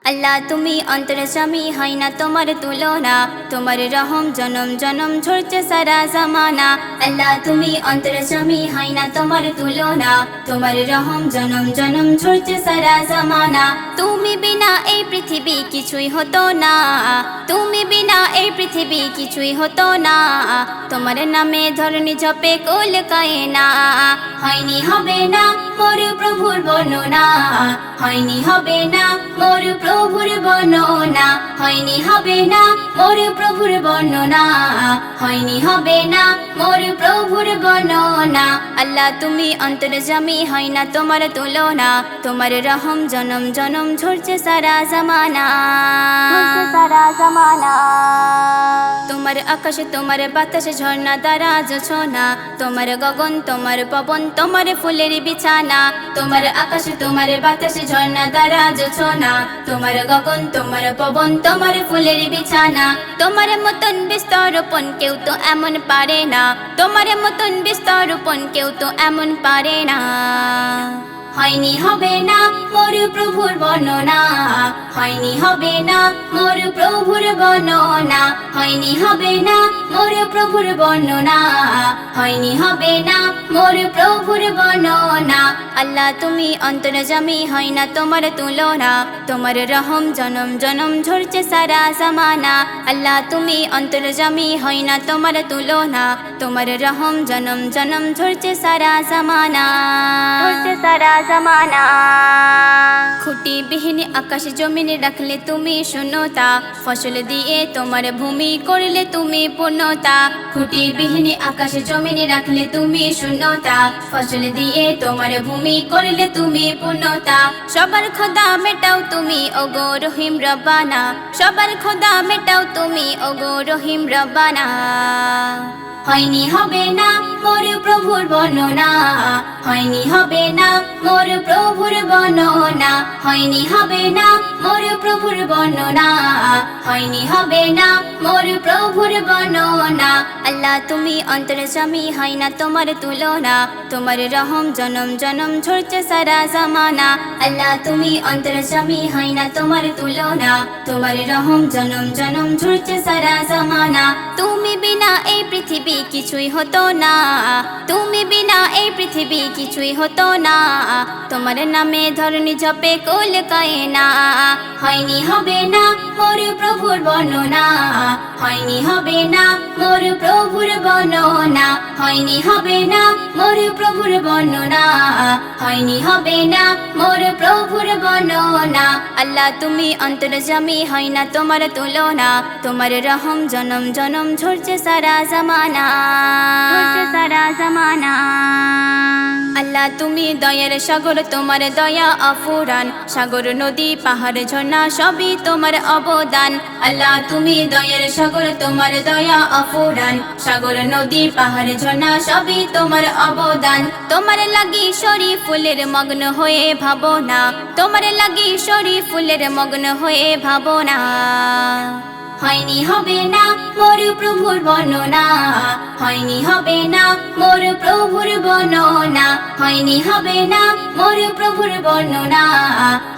আল্লাহ তুমি অন্তর্যামী, হয় না তোমার তুলনা, তোমার রহম জনম জনম ঝরছে সারা জামানা। আল্লাহ তুমি অন্তর্যামী, হয় না তোমার তুলনা, তোমার রহম জনম জনম ঝরছে সারা জামানা। তুমি বিনা এই পৃথিবী কিছুই হতো না, তুমি বিনা এই পৃথিবী কিছুই হতো না। তোমার নামে ধরণী জপে কোল কায়না, হয়নি হবে না মোর প্রভুর বর্ণনা, হয়নি হবে না মোর প্রভুর বর্ণনা, হয়নি হবে না মোর প্রভুর বর্ণনা, হয়নি হবে না মোর প্রভুর বর্ণনা। আল্লাহ তুমি অন্তর্যামী, হয় না তোমার তুলনা, তোমার রহম জনম জনম ঝরছে সারা জামানা, সারা জামানা। তোমার আকাশ তোমার বাতাস ঝর্ণা দ্বারা জোছনা, তোমার গগন তোমার পবন তোমার ফুলের বিছানা। তোমার আকাশ তোমার বাতাস ঝর্ণা দ্বারা জোছনা, তোমার গগন তোমার পবন তোমার ফুলের বিছানা। তোমার মতন বিস্তরপন কেউ তো এমন পারে না, তোমার মতন বিস্তরপন কেউ তো এমন পারে না। হয়নি হবে না মোর প্রভুর বর্ণনা, হয়নি হবে না মোর প্রভুর বর্ণনা, হয়নি হবে না মোর প্রভুর বর্ণনা, হয়নি হবে না মোর প্রভুর বর্ণনা। আল্লাহ তুমি অন্তর্যামী, হয় না তোমার তুলনা, তোমার রহম জনম জনম ঝরছে সারা জামানা। আল্লাহ তুমি অন্তর্যামী, হয় না তোমার তুলনা, তোমার রহম জনম জনম ঝরছে সারা জামানা, ঝরছে সারা জামানা। খুঁটি বিহীন আকাশ জমিনে রাখলে তুমি শূন্যতা, ফসল দিয়ে তোমার ভূমি করলে তুমি পূর্ণতা। খুঁটি বিহীন আকাশ জমিনে রাখলে তুমি শূন্যতা, ফসল দিয়ে তোমার ভূমি করলে তুমি পূর্ণতা। সবার খোদা মেটাও তুমি ওগো রহিম রব্বানা, সবার খোদা মেটাও তুমি ওগো রহিম রব্বানা। হয়নি হবে না মোর প্রভুর বর্ণনা, হয়নি হবে না মোর প্রভুর বর্ণনা, হয়নি হবে না মোর প্রভুর বর্ণনা, হয়নি হবে না মোর প্রভুর বর্ণনা। আল্লাহ তুমি অন্তর্যামী, হয় না তোমার তুলনা, তোমার রহম জনম জনম ঝরছে সারা জামানা। আল্লাহ তুমি অন্তর্যামী, হয় না তোমার তুলনা, তোমার রহম জনম জনম ঝরছে সারা জামানা। তুমি বিনা এই পৃথিবী কিছুই হতো না, তুমি বিনা এই পৃথিবী কিছুই হতো না। তোমার নামে ধরণী জপে কোল কায়না, হয়নি হবে না মোর প্রভুর বর্ণনা, হয়নি হবে না মোর প্রভুর বর্ণনা, হয়নি হবে না মোর প্রভুর বর্ণনা, হয়নি হবে না মোর প্রভুর বর্ণনা। আল্লাহ তুমি অন্তর্যামী, হয় না তোমার তুলনা, তোমার রহম জনম জনম ঝরছে সারা জামানা, ঝরছে সারা জামানা। আল্লাহ তুমি দয়ার সাগর, তোমার দয়া অফুরান, সাগর নদী পাহাড় ঝর্ণা সবই তোমার অবদান। আল্লাহ তুমি দয়ার সাগর, তোমার দয়া অফুরান, সাগর নদী পাহাড় ঝর্ণা সবই তোমার অবদান। তোমার লাগি শরী ফুলের মগ্ন হয়ে ভাবনা, তোমার লাগি শরী ফুলের মগ্ন হয়ে ভাবনা। হয়নি হবে না মোর প্রভুর বর্ণনা, হয়নি হবে না মোর প্রভুর বর্ণনা, হয়নি হবে না মোর প্রভুর বর্ণনা,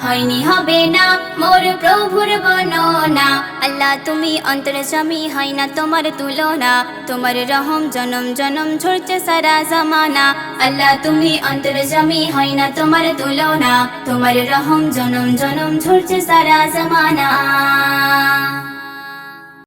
হয়নি হবে না মোর প্রভুর বর্ণনা। আল্লাহ তুমি অন্তর্যামী, হয় না তোমার তুলনা, তোমার রহম জনম জনম ঝরছে সারা জামানা। আল্লাহ তুমি অন্তর্যামী, হয় না তোমার তুলনা, তোমার রহম জনম জনম ঝরছে সারা জামানা।